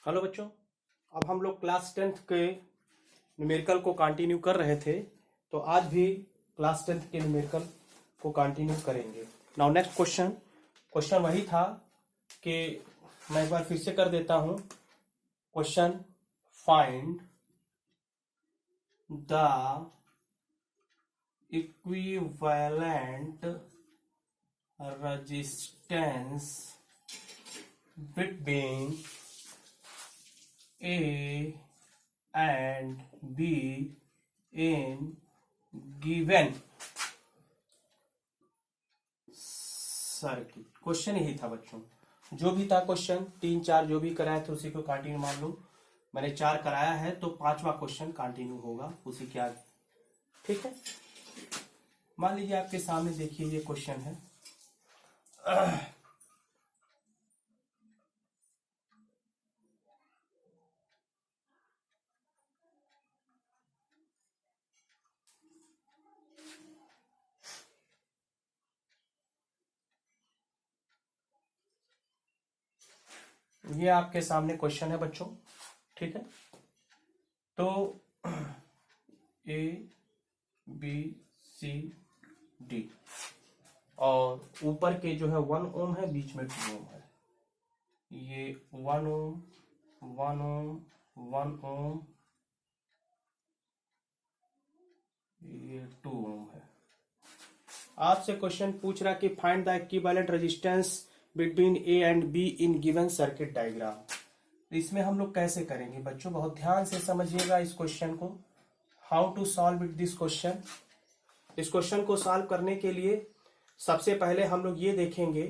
Hello बच्चों। अब हम लोग क्लास 10th के न्यूमेरिकल को कंटिन्यू कर रहे थे, तो आज भी क्लास 10th के न्यूमेरिकल को कंटिन्यू करेंगे। नाउ नेक्स्ट क्वेश्चन वही था कि मैं एक बार फिर से कर देता हूँ। Question, find the equivalent resistance between A and B in given circuit. Question यही था बच्चों, जो भी था क्वेश्चन 3-4 जो भी कराए थे उसी को कंटिन्यू मान लो। मैंने 4 कराया है तो 5वां क्वेश्चन कंटिन्यू होगा उसी के आगे, ठीक है। मान लीजिए आपके सामने देखिए ये क्वेश्चन है। ये आपके सामने क्वेश्चन है बच्चों, ठीक है। तो A B C D और ऊपर के जो है 1 ओम है, बीच में 2 ओम है। ये 1 ओम 1 ओम 1 ओम, ये 2 ओम है। आपसे क्वेश्चन पूछ रहा कि find the equivalent resistance between A and be in given circuit diagram. इसमें हम लोग कैसे करेंगे बच्चों, बहुत ध्यान से समझिएगा इस क्वेश्चन को। How to solve it this question. इस क्वेश्चन को सॉल्व करने के लिए सबसे पहले हम लोग ये देखेंगे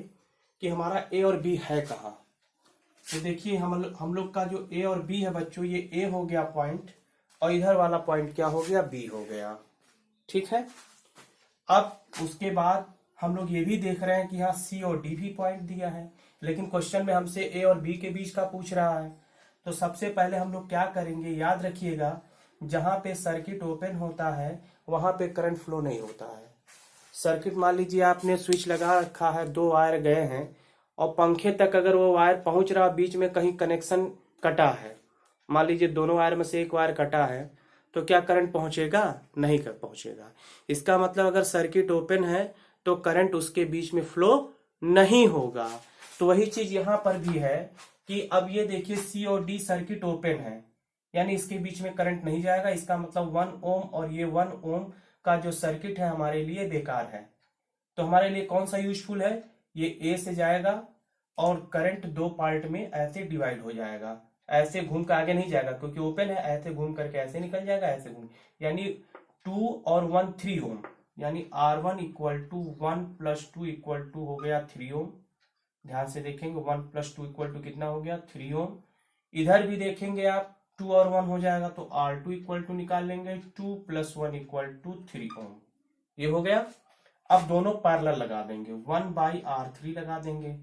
कि हमारा ए और बी है कहाँ। तो देखिए हम लोग का जो ए और बी है बच्चों, ये ए हो गया पॉइंट और इधर वाला पॉइंट क्या हो गया, बी हो गया, ठीक है। अब उसके बाद हम लोग ये भी देख रहे हैं कि यहाँ सी और डी भी पॉइंट दिया है, लेकिन क्वेश्चन में हमसे ए और बी के बीच का पूछ रहा है। तो सबसे पहले हम लोग क्या करेंगे, याद रखिएगा, जहां पे सर्किट ओपन होता है वहां पे करंट फ्लो नहीं होता है। सर्किट मान लीजिए आपने स्विच लगा रखा है, 2 वायर गए हैं और पंखे तक अगर वो वायर पहुंच रहा, बीच में कहीं कनेक्शन कटा है, मान लीजिए दोनों वायर में से एक वायर कटा है, तो क्या करंट पहुंचेगा, नहीं कर पहुंचेगा। इसका मतलब अगर सर्किट ओपन है तो करंट उसके बीच में फ्लो नहीं होगा। तो वही चीज यहां पर भी है कि अब ये देखिए सी और डी सर्किट ओपन है, यानी इसके बीच में करंट नहीं जाएगा। इसका मतलब 1 ओम और ये 1 ओम का जो सर्किट है हमारे लिए बेकार है। तो हमारे लिए कौन सा यूजफुल है, ये ए से जाएगा और करंट 2 पार्ट में ऐसे डिवाइड हो जाएगा, ऐसे घूम कर आगे नहीं जाएगा क्योंकि ओपन है, ऐसे घूम करके ऐसे निकल जाएगा, ऐसे घूम, यानी 2 और 1 3 ओम, यानी R1 equal to 1 plus 2 equal to हो गया 3 ओम। ध्यान से देखेंगे 1 प्लस 2 इक्वल टू कितना हो गया, 3 ओम। इधर भी देखेंगे आप 2 और 1 हो जाएगा तो R2 इक्वल टू निकाल लेंगे, 2 प्लस 1 इक्वल टू 3 ओम, ये हो गया। अब दोनों पैरेलल लगा देंगे, 1/R3 लगा देंगे।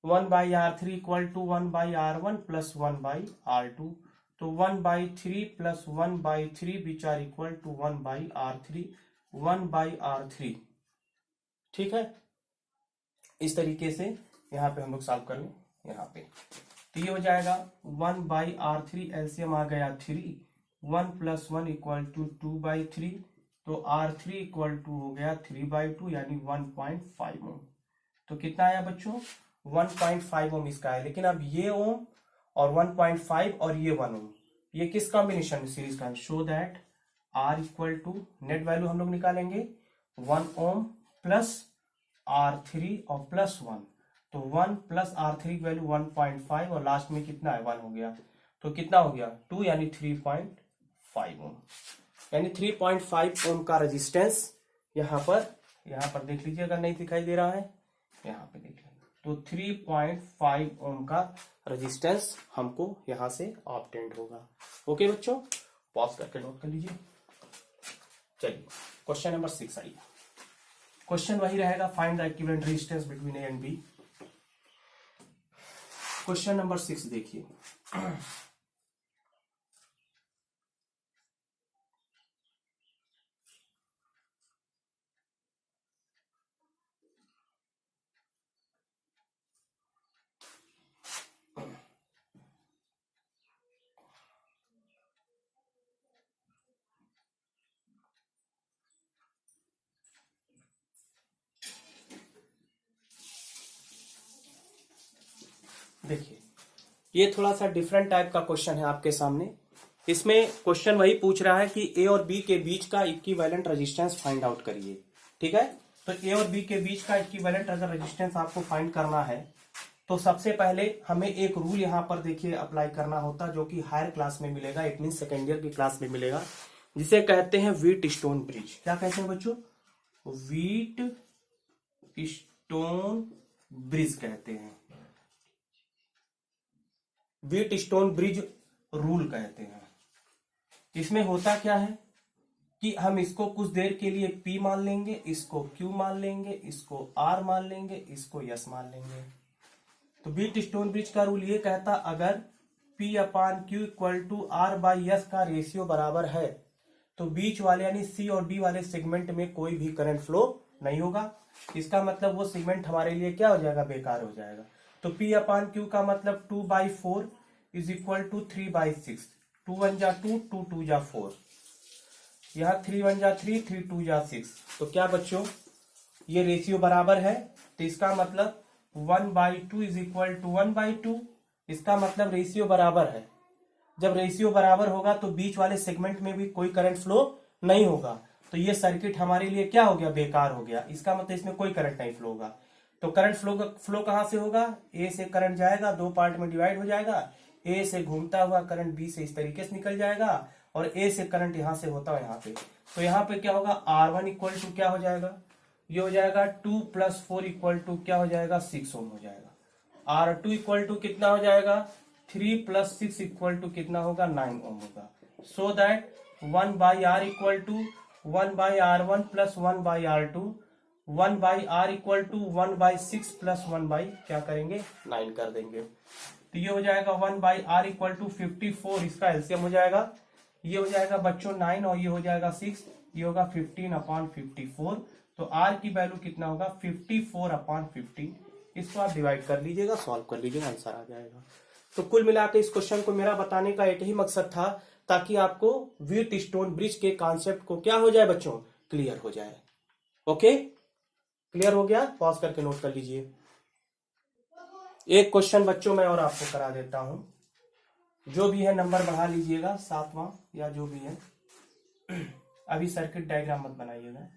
1/R3 equal to 1/R1 plus 1/R2, तो 1/3 plus 1/3 which are equal to 1/R3, 1/R3, ठीक है। इस तरीके से यहाँ पे हम लोग सॉल्व कर लें। यहाँ पे तो ये हो जाएगा 1/R3, एलसीएम आ गया 3, 1 प्लस 1 इक्वल टू 2/3, तो R3 इक्वल टू हो गया 3/2 यानी 1.5 ओम। तो कितना आया बच्चों, 1.5 ओम इसका है। लेकिन अब ये ओम और 1.5 और ये 1 ओम, ये किस कॉम्बिनेशन सीरीज का है, show that R equal to, net value हम लोग निकालेंगे 1 ओम प्लस R3 और प्लस 1, तो 1 प्लस R3 की वैल्यू 1.5 और लास्ट में कितना है 1 हो गया, तो कितना हो गया 2 यानी 3.5 ओम, यानी 3.5 ओम का रेजिस्टेंस यहाँ पर देख लीजिए, अगर नहीं दिखाई दे रहा है यहाँ पे देख लीजिए, तो 3.5 ओम का रेजिस्टेंस हमको यहाँ से ऑब्टेन्ड होगा। ओके बच्चों, पॉज करके नोट कर लीजिए। चलिए क्वेश्चन नंबर 6 आइए। क्वेश्चन वही रहेगा, find the equivalent resistance between A and B. Question number 6 देखिए। देखिए ये थोड़ा सा डिफरेंट टाइप का क्वेश्चन है आपके सामने। इसमें क्वेश्चन वही पूछ रहा है कि ए और बी के बीच का इक्विवेलेंट रेजिस्टेंस फाइंड आउट करिए। ठीक है, तो ए और बी के बीच का इक्विवेलेंट अगर रेजिस्टेंस आपको फाइंड करना है तो सबसे पहले हमें एक रूल यहाँ पर देखिए अप्लाई करना होता है जो कि हायर क्लास में मिलेगा, इट मीन सेकेंड ईयर की क्लास में मिलेगा, जिसे कहते हैं व्हीट स्टोन ब्रिज। क्या कहते हैं बच्चों? व्हीट स्टोन ब्रिज कहते हैं, व्हीट स्टोन ब्रिज रूल कहते हैं। इसमें होता क्या है कि हम इसको कुछ देर के लिए P मान लेंगे, इसको Q मान लेंगे, इसको R मान लेंगे, इसको S मान लेंगे। तो व्हीट स्टोन ब्रिज का रूल ये कहता अगर P upon Q equal to R by S का रेशियो बराबर है तो बीच वाले यानी C और D वाले सेगमेंट में कोई भी करंट फ्लो नहीं होगा। इसका मतलब वो सेगमेंट हमारे लिए क्या हो जाएगा? बेकार हो जाएगा। तो P अपान Q का मतलब 2/4 इज इक्वल टू 3/6। 2 1 जा 2, 2 2 जा 4, यहाँ 3 1 जा 3, 3 2 जा 6। तो क्या बच्चों ये रेशियो बराबर है, तो इसका मतलब 1/2 इज इक्वल टू 1/2। इसका मतलब रेशियो बराबर है। जब रेशियो बराबर होगा तो बीच वाले सेगमेंट में भी कोई करंट फ्लो नहीं होगा, तो ये सर्किट हमारे लिए क्या हो गया? बेकार हो गया। इसका मतलब इसमें कोई करंट नहीं फ्लो होगा। तो करंट फ्लो कहां से होगा? ए से करंट जाएगा, दो पार्ट में डिवाइड हो जाएगा। ए से घूमता हुआ करंट बी से इस तरीके से निकल जाएगा और ए से करंट यहां से होता है यहाँ पे। तो यहाँ पे क्या होगा? R1 इक्वल टू क्या हो जाएगा? ये हो जाएगा 2 + 4 इक्वल टू क्या हो जाएगा? 6 ओम हो जाएगा। R2 इक्वल टू कितना हो जाएगा? 3 + 6 इक्वल टू कितना होगा? 9 ओम होगा। So that 1/R equal to 1/R1 + 1/R2, 1/R equal to 1/6 + 1/ क्या करेंगे? 9 कर देंगे। तो ये हो जाएगा 1/R इक्वल टू 54, इसका एलसीएम हो जाएगा। ये हो जाएगा बच्चों 9 और ये हो जाएगा 6, ये होगा 15/54। तो R की वैल्यू कितना होगा? 54/15। इसको आप डिवाइड कर लीजिएगा, सॉल्व कर लीजिएगा, आंसर आ जाएगा। तो कुल मिलाकर इस क्वेश्चन को मेरा बताने का एक ही मकसद था ताकि आपको व्हीट स्टोन ब्रिज के कॉन्सेप्ट को क्या हो जाए बच्चों? क्लियर हो जाए। ओके, क्लियर हो गया? पॉज करके नोट कर लीजिए। एक क्वेश्चन बच्चों मैं और आपको करा देता हूं, जो भी है नंबर बढ़ा लीजिएगा, 7वां या जो भी है। अभी सर्किट डायग्राम मत बनाइएगा।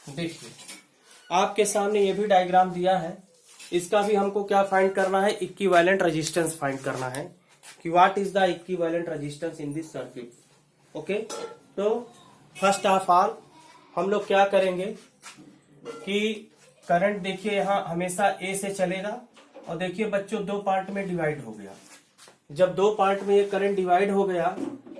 देखिए आपके सामने ये भी डायग्राम दिया है, इसका भी हमको क्या फाइंड करना है? इक्विवेलेंट रेजिस्टेंस फाइंड करना है कि what is the equivalent resistance in this circuit. Okay, तो फर्स्ट ऑफ ऑल हम लोग क्या करेंगे कि करंट देखिए यहाँ हमेशा ए से चलेगा और देखिए बच्चों दो पार्ट में डिवाइड हो गया। जब दो पार्ट में ये करंट डिवाइड हो गया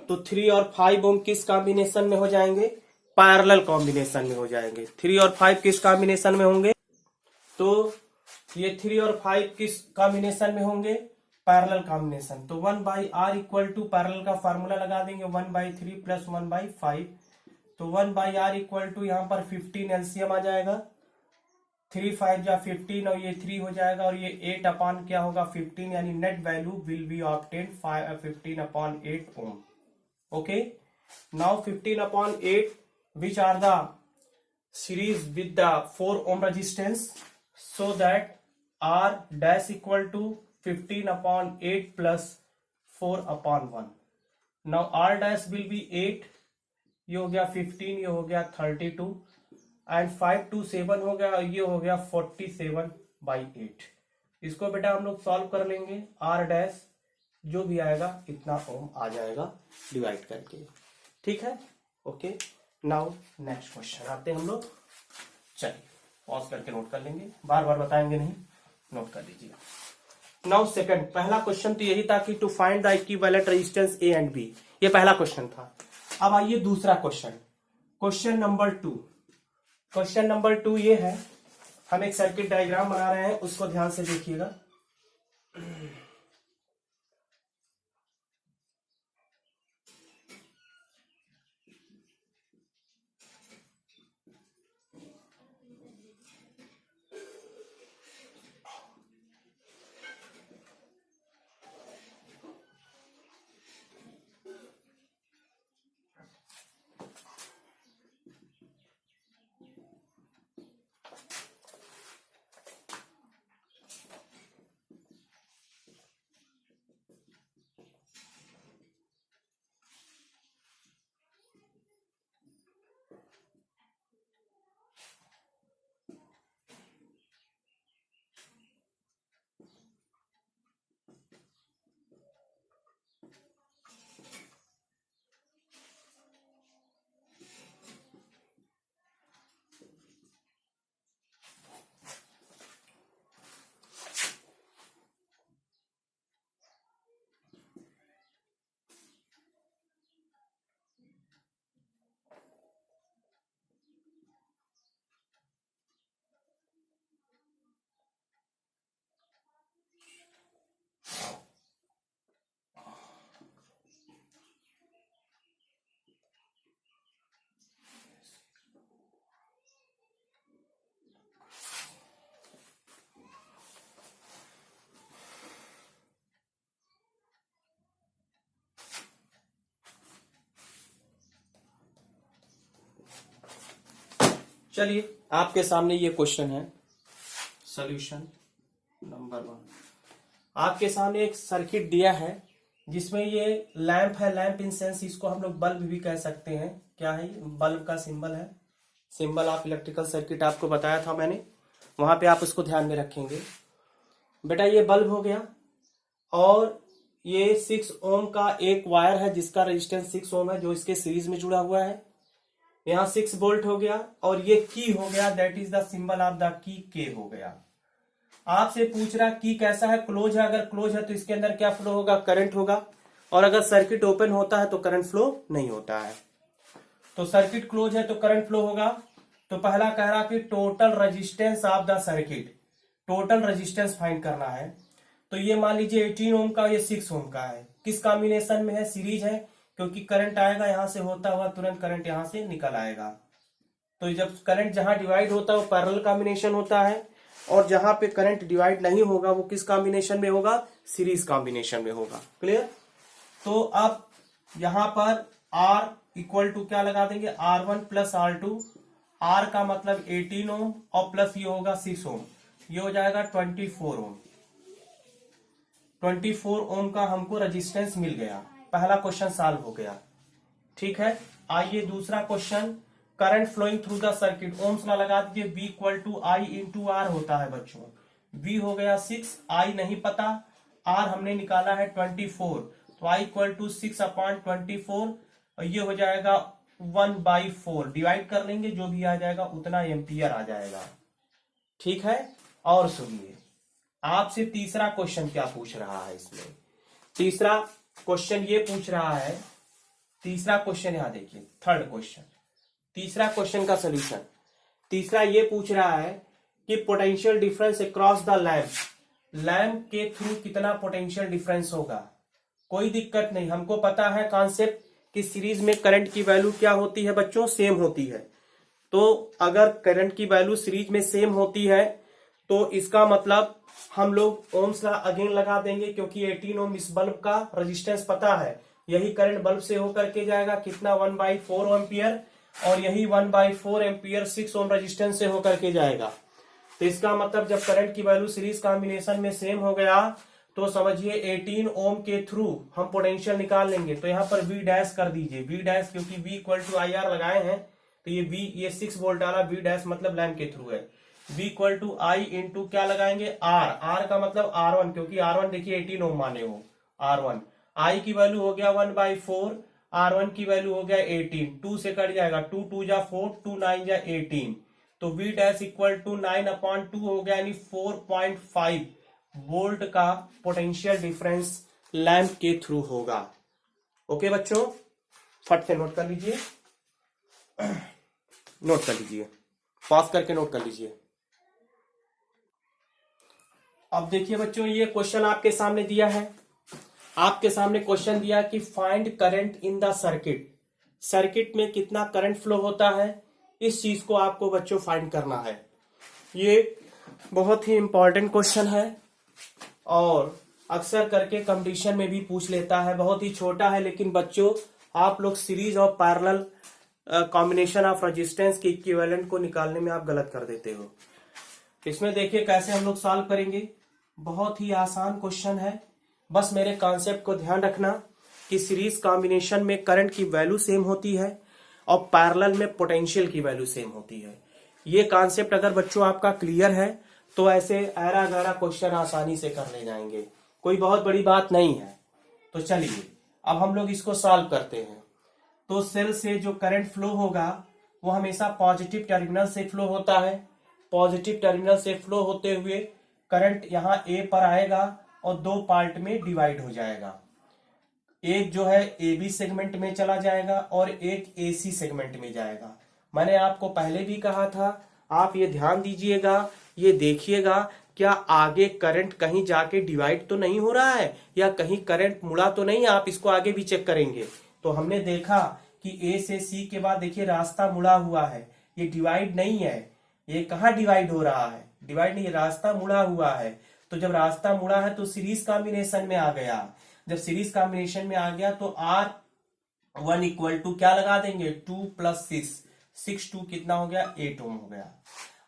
तो 3 और 5 ओम किस कॉम्बिनेशन में हो जाएंगे? पैरेलल कॉम्बिनेशन में हो जाएंगे। 3 और 5 किस कॉम्बिनेशन में होंगे? तो ये 3 और 5 किस कॉम्बिनेशन में होंगे? Parallel combination. तो 1/R इक्वल टू पैरेलल का फार्मूला लगा देंगे 1/3 + 1/5। तो 1/R इक्वल टू यहाँ पर 15 एलसीएम आ जाएगा। 3 5 जा 15 और ये 3 हो जाएगा और ये 8 अपान क्या होगा? 15, यानी net value will be obtain 15/8 ohm. Okay, now 15/8 which are the series with the 4 ohm resistance, so that R dash equal to 15/8 plus 4/1. Now R dash will be 8, ये हो गया 15, ये हो गया 32 एंड 5 2 7 हो गया और ये हो गया 47/8। इसको बेटा हम लोग सॉल्व कर लेंगे। R डैश जो भी आएगा इतना ओम आ जाएगा डिवाइड करके। ठीक है, ओके। नाउ नेक्स्ट क्वेश्चन आते हैं हम लोग। चलिए पॉज करके नोट कर लेंगे, बार बार बताएंगे नहीं, नोट कर लीजिएगा। नाउ सेकंड, पहला क्वेश्चन तो यही था कि to find the equivalent resistance A and B, ये पहला क्वेश्चन था। अब आइए दूसरा question, question number 2। Question number 2 ये है, हम एक सर्किट डायग्राम बना रहे हैं, उसको ध्यान से देखिएगा। चलिए आपके सामने ये क्वेश्चन है, सॉल्यूशन नंबर 1। आपके सामने एक सर्किट दिया है जिसमें ये लैंप है, लैंप इन सेंस इसको हम लोग बल्ब भी कह सकते हैं। क्या है? बल्ब का सिंबल है, सिंबल ऑफ इलेक्ट्रिकल सर्किट आपको बताया था मैंने, वहां पे आप उसको ध्यान में रखेंगे। बेटा ये बल्ब हो गया, और ये 6 ओम का एक वायर है जिसका रेजिस्टेंस 6 ओम है, जो इसके सीरीज में जुड़ा हुआ है। यहाँ 6 वोल्ट हो गया, और ये की हो गया, that is the symbol of the key, के हो गया। आपसे पूछ रहा की कैसा है? क्लोज है। अगर क्लोज है तो इसके अंदर क्या फ्लो होगा? करंट होगा। और अगर सर्किट ओपन होता है तो करंट फ्लो नहीं होता है। तो सर्किट क्लोज है तो करंट फ्लो होगा। तो पहला कह रहा कि total resistance of the circuit, total resistance find करना है। तो ये मान लीजिए 18 ओम का, ये 6 ओम का है। किस कॉम्बिनेशन में है? सीरीज है, क्योंकि करंट आएगा यहां से होता हुआ तुरंत करंट यहां से निकल आएगा। तो जब करंट जहां डिवाइड होता है वो पैरेलल कॉम्बिनेशन होता है, और जहां पे करंट डिवाइड नहीं होगा वो किस कॉम्बिनेशन में होगा? सीरीज कॉम्बिनेशन में होगा। क्लियर? तो अब यहां पर R इक्वल टू क्या लगा देंगे? R1 plus R2। R का मतलब 18 ओम, और प्लस ये होगा 6 ओम, ये हो जाएगा 24 ओम। 24 ओम का हमको रेजिस्टेंस मिल गया। पहला क्वेश्चन सॉल्व हो गया। ठीक है, आइए दूसरा question. Current flowing through the circuit, Ohm's law लगा दीजिए। V equal to I into R होता है बच्चों। V हो गया 6, I नहीं पता, R हमने निकाला है 24, तो I इक्वल टू 6/24, और ये हो जाएगा 1/4। डिवाइड कर लेंगे, जो भी आ जाएगा उतना एम्पियर आ जाएगा। ठीक है, और सुनिए आपसे तीसरा क्वेश्चन क्या पूछ रहा है इसमें। तीसरा क्वेश्चन ये पूछ रहा है, तीसरा क्वेश्चन यहां देखिए, थर्ड क्वेश्चन, तीसरा क्वेश्चन का सोल्यूशन। तीसरा ये पूछ रहा है कि potential difference across the lamp, lamp के थ्रू कितना पोटेंशियल डिफरेंस होगा। कोई दिक्कत नहीं, हमको पता है कॉन्सेप्ट कि सीरीज में करंट की वैल्यू क्या होती है बच्चों? सेम होती है। तो अगर करंट की वैल्यू सीरीज में सेम होती है तो इसका मतलब हम लोग ओम्स लॉ अगेन लगा देंगे, क्योंकि 18 ओम इस बल्ब का रेजिस्टेंस पता है। यही करंट बल्ब से होकर के जाएगा कितना? 1/4 एम्पियर, और यही 1/4 एम्पियर 6 ओम रेजिस्टेंस से होकर के जाएगा। तो इसका मतलब जब करंट की वैल्यू सीरीज कॉम्बिनेशन में सेम हो गया तो समझिए 18 ओम के थ्रू हम पोटेंशियल निकाल लेंगे। तो यहाँ पर V डैश कर दीजिए, V डैश, क्योंकि V इक्वल टू IR लगाए हैं, तो ये V, ये 6 वोल्ट डाला, V डैश मतलब लैंप के थ्रू है। V equal to I into क्या लगाएंगे? R, R का मतलब R1, क्योंकि R1 देखिए 18 ओम माने हो, R1। I की वैल्यू हो गया 1/4, R1 की वैल्यू हो गया 18, 2 से कट जाएगा, 2 2 जा 4, 2 9 जा 18, तो V डैश इक्वल टू 9/2 हो गया, यानी 4.5 वोल्ट का पोटेंशियल डिफरेंस लैंप के थ्रू होगा। ओके बच्चों, फट से नोट कर लीजिए, नोट कर लीजिए, पॉज करके नोट कर लीजिए। अब देखिए बच्चों, ये क्वेश्चन आपके सामने दिया है, आपके सामने क्वेश्चन दिया कि find current in the circuit, circuit में कितना करंट फ्लो होता है, इस चीज को आपको बच्चों फाइंड करना है। ये बहुत ही इंपॉर्टेंट क्वेश्चन है और अक्सर करके कंपटीशन में भी पूछ लेता है। बहुत ही छोटा है, लेकिन बच्चों आप लोग series of parallel combination of resistance के इक्विवेलेंट को निकालने में आप गलत कर देते हो। इसमें देखिए कैसे हम लोग सॉल्व करेंगे। बहुत ही आसान क्वेश्चन है, बस मेरे कॉन्सेप्ट को ध्यान रखना कि सीरीज कॉम्बिनेशन में करंट की वैल्यू सेम होती है और पैरेलल में पोटेंशियल की वैल्यू सेम होती है। ये कॉन्सेप्ट अगर बच्चों आपका क्लियर है तो ऐसे ऐरा गैरा क्वेश्चन आसानी से कर ले जाएंगे, कोई बहुत बड़ी बात नहीं है। तो चलिए अब हम लोग इसको सॉल्व करते हैं। तो सेल से जो करंट फ्लो होगा वो हमेशा पॉजिटिव टर्मिनल से फ्लो होता है। पॉजिटिव टर्मिनल से फ्लो होते हुए करंट यहाँ ए पर आएगा और दो पार्ट में डिवाइड हो जाएगा। एक जो है ए बी सेगमेंट में चला जाएगा और एक ए सी सेगमेंट में जाएगा। मैंने आपको पहले भी कहा था, आप ये ध्यान दीजिएगा, ये देखिएगा क्या आगे करंट कहीं जाके डिवाइड तो नहीं हो रहा है या कहीं करंट मुड़ा तो नहीं, आप इसको आगे भी चेक करेंगे। तो हमने देखा कि ए से सी के बाद देखिए रास्ता मुड़ा हुआ है, ये डिवाइड नहीं है। ये कहाँ डिवाइड हो रहा है? डिवाइड नहीं, रास्ता मुड़ा हुआ है। तो जब रास्ता मुड़ा है तो सीरीज कॉम्बिनेशन में आ गया। जब सीरीज कॉम्बिनेशन में आ गया तो R1 इक्वल टू क्या लगा देंगे, 2 + 6, 6 2 कितना हो गया, 8 ओम हो गया।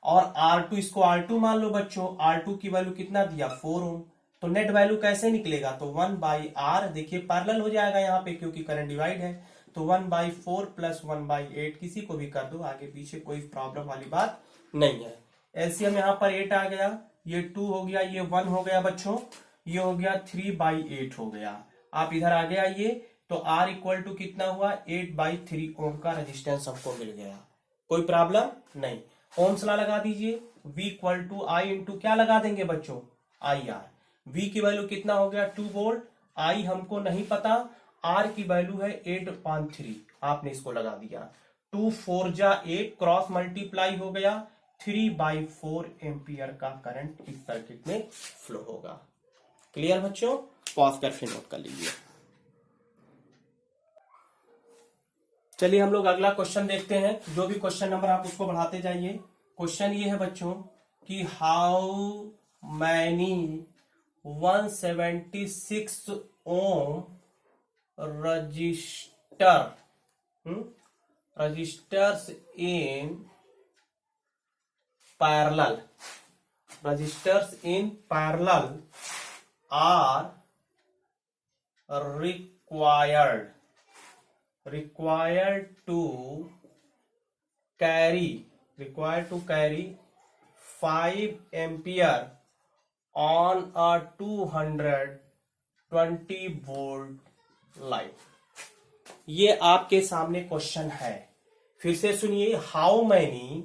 और R2 इसको R2 मान लो बच्चों, R2 की वैल्यू कितना दिया, 4 ओम। तो नेट वैल्यू कैसे निकलेगा, तो 1/R, देखिए पैरेलल हो जाएगा यहाँ पे क्योंकि करंट डिवाइड है। तो 1/4 + 1/8, किसी को भी कर दो, आगे पीछे कोई प्रॉब्लम वाली बात नहीं है। एलसीएम यहाँ पर 8 आ गया, ये 2 हो गया, ये 1 हो गया बच्चों, ये हो गया 3/8 हो गया। आप इधर आगे आइए तो R इक्वल टू कितना हुआ, 8/3 ओम का रेजिस्टेंस हमको मिल गया। कोई प्रॉब्लम नहीं। ओम्स लॉ लगा दीजिए, V equal to I into क्या लगा देंगे बच्चों, IR। V की वैल्यू कितना हो गया, 2 वोल्ट। I हमको नहीं पता, R की वैल्यू है 8/3, आपने इसको लगा दिया। 2 4 जा 8, क्रॉस मल्टीप्लाई हो गया, 3/4 एम्पियर का करंट इस सर्किट में फ्लो होगा। क्लियर बच्चों, पॉज करके नोट कर लीजिए। चलिए हम लोग अगला क्वेश्चन देखते हैं। जो भी क्वेश्चन नंबर आप उसको बढ़ाते जाइए। क्वेश्चन ये है बच्चों कि how many 176 ohm resistors in parallel are required to carry 5 ampere on a 220 volt line। ये आपके सामने क्वेश्चन है, फिर से सुनिए। हाउ मैनी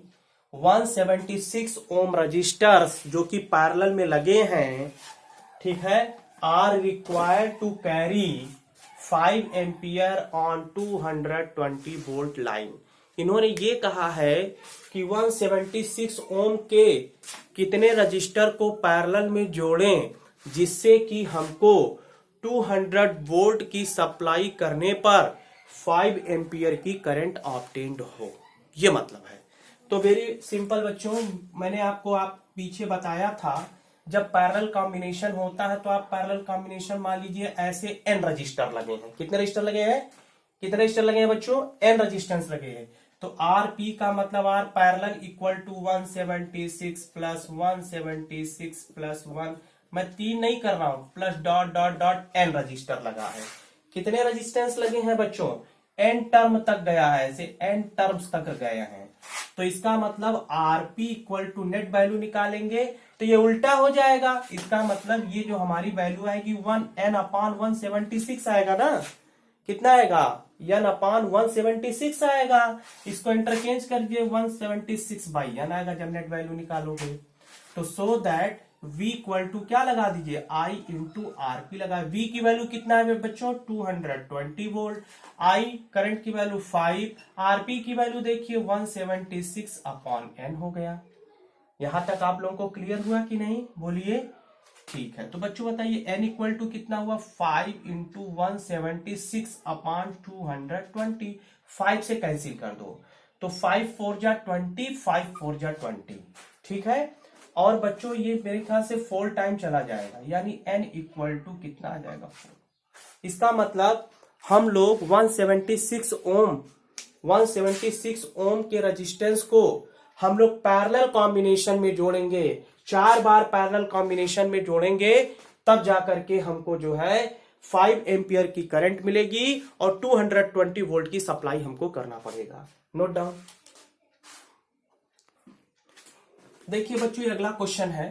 176 ओम रजिस्टर्स जो कि पैरेलल में लगे हैं, ठीक है, are required to carry 5 ampere on 220 volt line. इन्होंने ये कहा है कि 176 ओम के कितने रजिस्टर को पैरेलल में जोड़ें जिससे कि हमको 200 वोल्ट की सप्लाई करने पर 5 एम्पियर की करंट ऑब्टेन्ड हो, ये मतलब है। तो वेरी सिंपल बच्चों, मैंने आपको पीछे बताया था जब पैरेलल कॉम्बिनेशन होता है तो आप पैरेलल कॉम्बिनेशन मान लीजिए ऐसे n रजिस्टर लगे हैं। कितने रजिस्टर लगे हैं, कितने रजिस्टर लगे हैं बच्चों, n रजिस्टेंस लगे हैं। तो RP का मतलब R पैरेलल इक्वल टू 176 + 176 + 1, मैं 3 नहीं कर रहा हूं, plus dot dot dot n register लगा है। कितने रजिस्टेंस लगे हैं बच्चों, n टर्म तक गया है, ऐसे n टर्म्स तक गए हैं। तो इसका मतलब RP equal to net value निकालेंगे तो ये उल्टा हो जाएगा। इसका मतलब ये जो हमारी वैल्यू आएगी 1n/176 आएगा ना, कितना आएगा, n/176 आएगा। इसको इंटरचेंज कर दिए, 176/n आएगा जब नेट वैल्यू निकालोगे। तो so that V equal to क्या लगा दीजिए I इंटू आरपी लगा। V की वैल्यू कितना है बच्चों 220 वोल्ट, I करंट की वैल्यू 5, आरपी की वैल्यू देखिए 176 अपॉन n हो गया। यहां तक आप लोगों को क्लियर हुआ कि नहीं, बोलिए। ठीक है, तो बच्चों बताइए n इक्वल टू कितना हुआ 5 इंटू 176 अपॉन 220, 5 से कैंसिल कर दो तो 5 4 जा 20, 5 4 जा 20, ठीक है। और बच्चों ये मेरे ख्याल से 4 टाइम चला जाएगा, यानी n इक्वल टू कितना आ जाएगा 4। इसका मतलब हम लोग 176 ओम के रेजिस्टेंस को हम लोग पैरेलल कॉम्बिनेशन में जोड़ेंगे, 4 बार पैरेलल कॉम्बिनेशन में जोड़ेंगे, तब जाकर के हमको जो है 5 एम्पियर की करंट मिलेगी और 220 वोल्ट की सप्लाई हमको करना पड़ेगा। Note down. देखिए बच्चों ये अगला क्वेश्चन है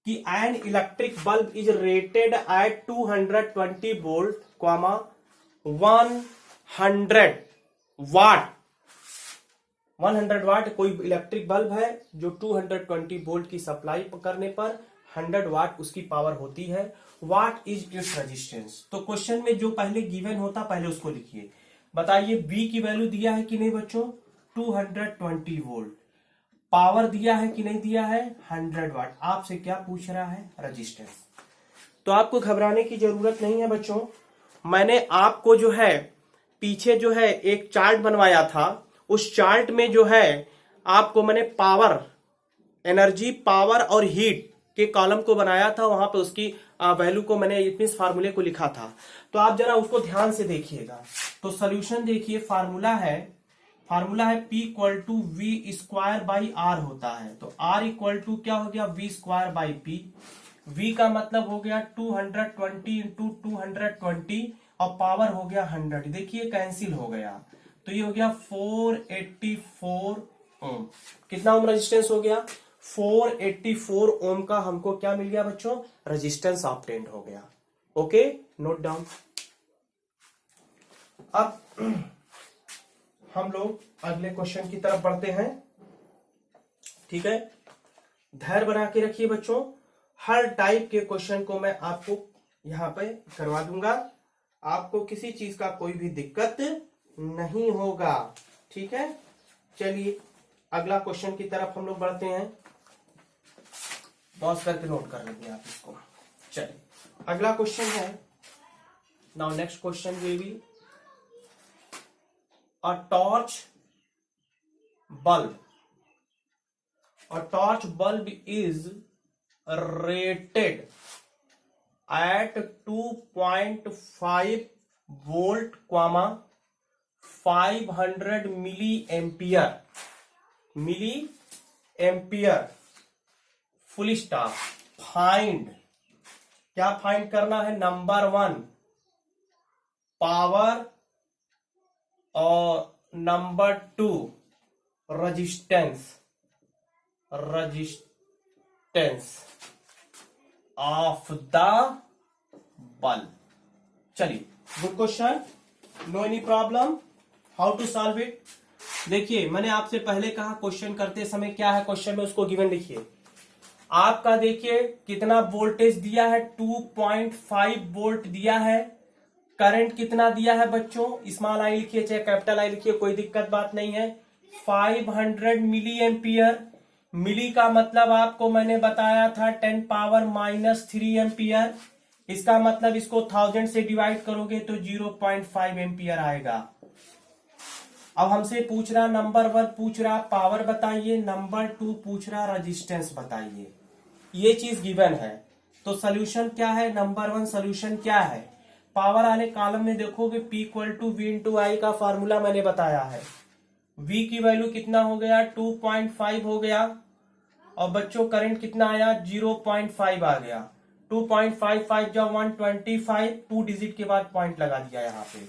कि an electric bulb is rated eight 220 volt, 100 वाट। 100 वाट कोई इलेक्ट्रिक बल्ब है जो 220 वोल्ट की सप्लाई करने पर 100 वाट उसकी पावर होती है। What is its resistance. तो क्वेश्चन में जो पहले गिवन होता पहले उसको लिखिए। बताइए बी की वैल्यू दिया है कि नहीं बच्चों 220 वोल्ट, पावर दिया है कि नहीं दिया है 100 वाट। आपसे क्या पूछ रहा है रेजिस्टेंस। तो आपको घबराने की जरूरत नहीं है बच्चों, मैंने आपको जो है पीछे जो है एक चार्ट बनवाया था, उस चार्ट में जो है आपको मैंने पावर, एनर्जी, पावर और हीट के कॉलम को बनाया था, वहां पे उसकी वैल्यू को मैंने इस फार्मूले को लिखा था। तो आप जरा उसको ध्यान से देखिएगा। तो सोल्यूशन देखिए, फार्मूला है P equal to V square by R होता है। तो R इक्वल टू क्या हो गया V square by P। V का मतलब हो गया 220 इंटू 220 और पावर हो गया 100। देखिए कैंसिल हो गया, तो ये हो गया 484 ओम। कितना ओम रेजिस्टेंस हो गया 484 ओम का हमको क्या मिल गया बच्चों रेजिस्टेंस ऑब्टेन्ड हो गया। Okay, note down. अब हम लोग अगले क्वेश्चन की तरफ बढ़ते हैं, ठीक है। धैर्य बना के रखिए बच्चों, हर टाइप के क्वेश्चन को मैं आपको यहां पे करवा दूंगा, आपको किसी चीज का कोई भी दिक्कत नहीं होगा, ठीक है। चलिए अगला क्वेश्चन की तरफ हम लोग बढ़ते हैं, पॉज करके नोट कर लेंगे आप इसको। चलिए अगला क्वेश्चन है, now next question will be a torch bulb is rated at 2.5 volt, 500 milliampere, full stop. Find, क्या फाइंड करना है, नंबर 1 पावर और number 2 resistance of the bulb. चलिए good question, no any problem, how to solve it. देखिए मैंने आपसे पहले कहा क्वेश्चन करते समय क्या है क्वेश्चन में, उसको गिवन लिखिए। आपका देखिए कितना वोल्टेज दिया है 2.5 वोल्ट दिया है, करंट कितना दिया है बच्चों, स्मॉल आई लिखिए चाहे कैपिटल आई लिखिए, कोई दिक्कत बात नहीं है। 500 मिली एम्पियर, मिली का मतलब आपको मैंने बताया था 10 पावर -3 एम्पियर। इसका मतलब इसको 1000 से डिवाइड करोगे तो 0.5 एम्पियर आएगा। अब हमसे पूछ रहा नंबर 1 पूछ रहा पावर बताइए, नंबर 2 पूछ रहा रेजिस्टेंस बताइए। ये चीज गिवन है, तो सोल्यूशन क्या है, नंबर 1 सोल्यूशन क्या है, पावर वाले कॉलम में देखोगे P equal to V into I का फार्मूला मैंने बताया है। V की वैल्यू कितना हो गया 2.5 हो गया, और बच्चों करंट कितना आया 0.5 आ गया। 2.55 जब 125, 2 डिजिट के बाद पॉइंट लगा दिया यहाँ पे।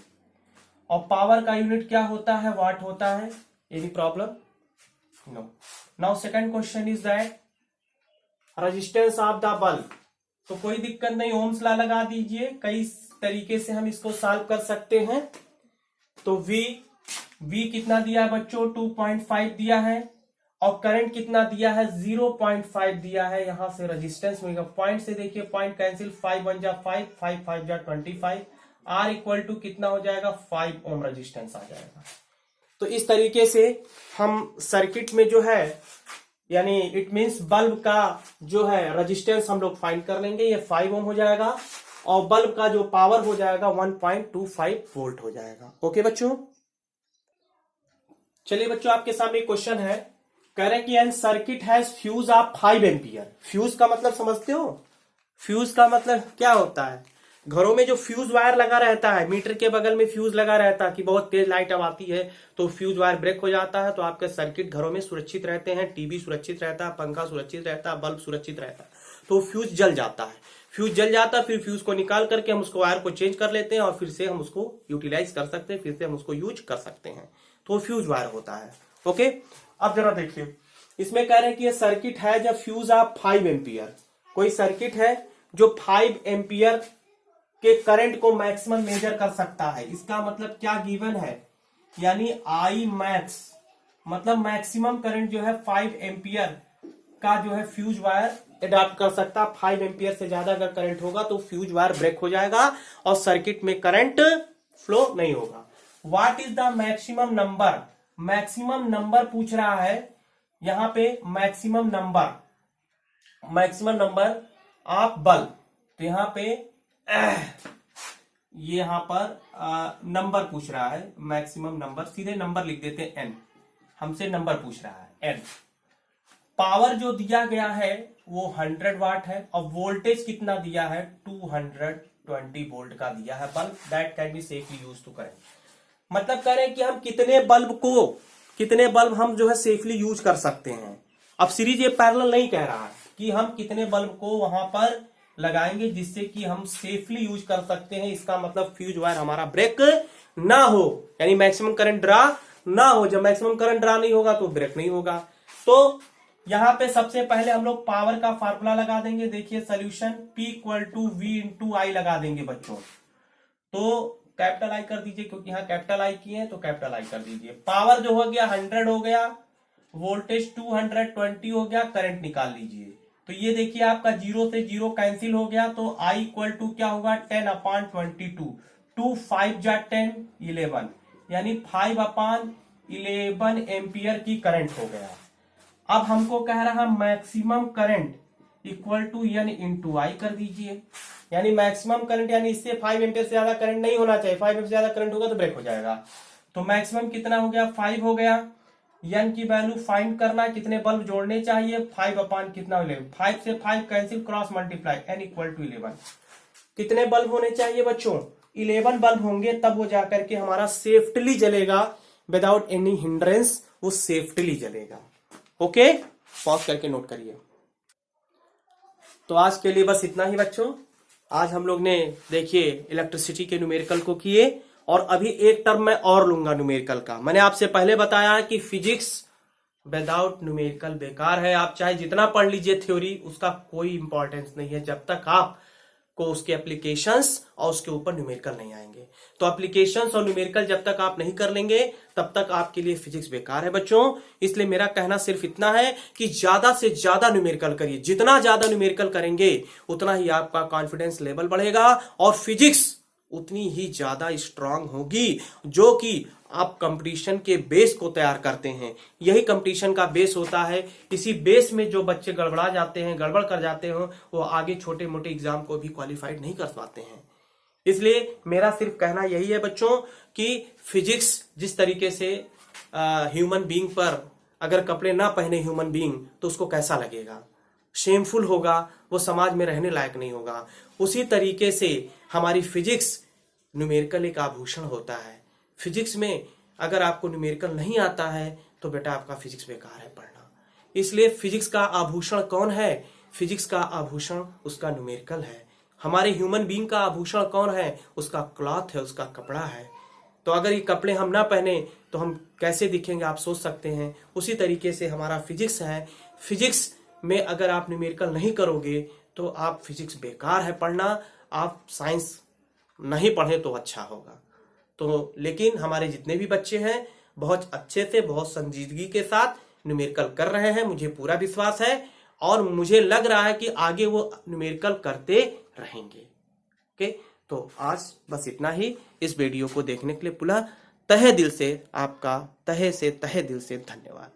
और पावर का यूनिट क्या होता है, वाट होता है। Any problem, no. Now second question is that resistance of the bulb. तो कोई दिक्कत नहीं, ओम्स लॉ लगा दीजिए, कई तरीके से हम इसको सॉल्व कर सकते हैं। तो V कितना दिया है बच्चों 2.5 दिया है, और करंट कितना दिया है 0.5 दिया है। यहां से रेजिस्टेंस मिलेगा, पॉइंट से देखिए, पॉइंट कैंसिल, 5 1 जा 5, 5 5 जा 25, आर इक्वल टू कितना हो जाएगा 5 ओम रेजिस्टेंस आ जाएगा। तो इस तरीके से हम सर्किट में जो है यानी इट मींस बल्ब का जो है रेजिस्टेंस हम लोग फाइंड कर लेंगे, ये 5 ओम हो जाएगा और बल्ब का जो पावर हो जाएगा 1.25 वोल्ट हो जाएगा। ओके बच्चों, चलिए बच्चों आपके सामने क्वेश्चन है, कह रहे हैं कि an circuit has fuse of 5 ampere. Fuse का मतलब समझते हो? फ्यूज का मतलब क्या होता है? घरों में जो फ्यूज वायर लगा रहता है, मीटर के बगल में फ्यूज लगा रहता है कि बहुत तेज लाइट अब आती है तो फ्यूज वायर ब्रेक हो जाता है, तो आपके सर्किट घरों में सुरक्षित रहते हैं, टीवी सुरक्षित रहता है, पंखा सुरक्षित रहता है, बल्ब सुरक्षित रहता है। तो फ्यूज जल जाता है, फ्यूज जल जाता है, फिर फ्यूज को निकाल करके हम उसको वायर को चेंज कर लेते हैं और फिर से हम उसको यूटिलाइज कर सकते हैं, फिर से हम उसको यूज कर सकते हैं, तो फ्यूज वायर होता है। ओके, अब जरा देखिए, इसमें कह रहे हैं कि ये सर्किट है जब फ्यूज ऑफ 5 एम्पियर, कोई सर्किट है जो 5 एम्पियर के करंट को मैक्सिमम मेजर कर सकता है। इसका मतलब क्या गिवन है, यानी आई मैक्स मतलब मैक्सिमम करंट जो है 5 एम्पियर का जो है फ्यूज वायर अडॉप्ट कर सकता है। 5 एम्पियर से ज्यादा अगर करंट होगा तो फ्यूज वायर ब्रेक हो जाएगा और सर्किट में करंट फ्लो नहीं होगा। What is the maximum number, maximum number पूछ रहा है यहां पे, मैक्सिमम नंबर ऑफ बल्ब। तो यहां पे ये यहां पर नंबर पूछ रहा है, मैक्सिमम नंबर, सीधे नंबर लिख देते हैं एन, हमसे नंबर पूछ रहा है एन। पावर जो दिया गया है वो 100 वाट है और वोल्टेज कितना दिया है 220 वोल्ट का दिया है bulb, that can be safely use to current. मतलब कह रहे हैं कि हम कितने बल्ब हम जो है सेफली यूज कर सकते हैं। अब सीरीज ये पैरेलल नहीं कह रहा है कि हम कितने बल्ब को वहां पर लगाएंगे जिससे कि हम सेफली यूज कर सकते हैं। इसका मतलब फ्यूज वायर हमारा ब्रेक ना हो, यानी मैक्सिमम करंट ड्रा ना हो। जब मैक्सिमम करंट ड्रा नहीं होगा तो ब्रेक नहीं होगा। तो यहां पे सबसे पहले हम लोग पावर का फार्मूला लगा देंगे। देखिए solution P equal to V into I लगा देंगे बच्चों। तो कैपिटल आई कर दीजिए, क्योंकि यहाँ कैपिटल आई की है तो कैपिटल आई कर दीजिए। पावर जो हो गया 100 हो गया, वोल्टेज 220 हो गया, करंट निकाल लीजिए। तो ये देखिए आपका 0 से 0 कैंसिल हो गया, तो आई इक्वल टू क्या होगा 10/22, 2 5 जा 10 11, यानी 5/11 एम्पियर की करंट हो गया। अब हमको कह रहा maximum current equal to N into I कर दीजिए, यानी मैक्सिमम करंट, यानी इससे 5 एम्पियर से ज्यादा करंट नहीं होना चाहिए, 5 एम्पियर से ज्यादा करंट होगा तो ब्रेक हो जाएगा। तो मैक्सिमम कितना हो गया 5 हो गया। एन की वैल्यू फाइंड करना, कितने बल्ब जोड़ने चाहिए 5 कितना 11, 5 से 5 cancel, cross multiply, N equal to 11। कितने बल्ब होने चाहिए बच्चों 11 बल्ब होंगे, तब वो जाकर के हमारा सेफ्टली जलेगा, विदाउट एनी हिंड्रेंस वो सेफ्टली जलेगा। ओके, पॉज करके नोट करिए। तो आज के लिए बस इतना ही बच्चों। आज हम लोग ने देखिए इलेक्ट्रिसिटी के न्यूमेरिकल को किए, और अभी एक टर्म मैं और लूंगा न्यूमेरिकल का। मैंने आपसे पहले बताया है कि फिजिक्स विदाउट न्यूमेरिकल बेकार है। आप चाहे जितना पढ़ लीजिए थ्योरी, उसका कोई इंपॉर्टेंस नहीं है जब तक आप को उसके एप्लीकेशंस और उसके ऊपर न्यूमेरिकल नहीं आएंगे। तो एप्लीकेशंस और न्यूमेरिकल जब तक आप नहीं कर लेंगे तब तक आपके लिए फिजिक्स बेकार है बच्चों। इसलिए मेरा कहना सिर्फ इतना है कि ज्यादा से ज्यादा न्यूमेरिकल करिए। जितना ज्यादा न्यूमेरिकल करेंगे उतना ही आपका कॉन्फिडेंस लेवल बढ़ेगा और फिजिक्स उतनी ही ज्यादा स्ट्रांग होगी, जो कि आप कंपटीशन के बेस को तैयार करते हैं। यही कंपटीशन का बेस होता है। इसी बेस में जो बच्चे गड़बड़ा जाते हैं, गड़बड़ कर जाते हैं, वो आगे छोटे मोटे एग्जाम को भी क्वालिफाइड नहीं कर पाते हैं। इसलिए मेरा सिर्फ कहना यही है बच्चों कि फिजिक्स जिस तरीके से ह्यूमन बीइंग पर अगर कपड़े ना पहने ह्यूमन बीइंग तो उसको कैसा लगेगा, शेमफुल होगा, वो समाज में रहने लायक नहीं होगा। उसी तरीके से हमारी फिजिक्स न्यूमेरिकल एक आभूषण होता है। फिजिक्स में अगर आपको न्यूमेरिकल नहीं आता है तो बेटा आपका फिजिक्स बेकार है पढ़ना। इसलिए फिजिक्स का आभूषण कौन है? फिजिक्स का आभूषण उसका न्यूमेरिकल है। हमारे ह्यूमन बीइंग का आभूषण कौन है? उसका क्लॉथ है, उसका कपड़ा है। तो अगर ये कपड़े हम ना पहने तो हम कैसे दिखेंगे आप सोच सकते हैं। उसी तरीके से हमारा फिजिक्स है। फिजिक्स में अगर आप न्यूमेरिकल नहीं करोगे तो आप फिजिक्स बेकार है पढ़ना। आप साइंस नहीं पढ़े तो अच्छा होगा। तो लेकिन हमारे जितने भी बच्चे हैं बहुत अच्छे से, बहुत संजीदगी के साथ न्यूमेरिकल कर रहे हैं, मुझे पूरा विश्वास है और मुझे लग रहा है कि आगे वो न्यूमेरिकल करते रहेंगे। ओके, तो आज बस इतना ही। इस वीडियो को देखने के लिए पुनः तहे दिल से आपका तहे दिल से धन्यवाद।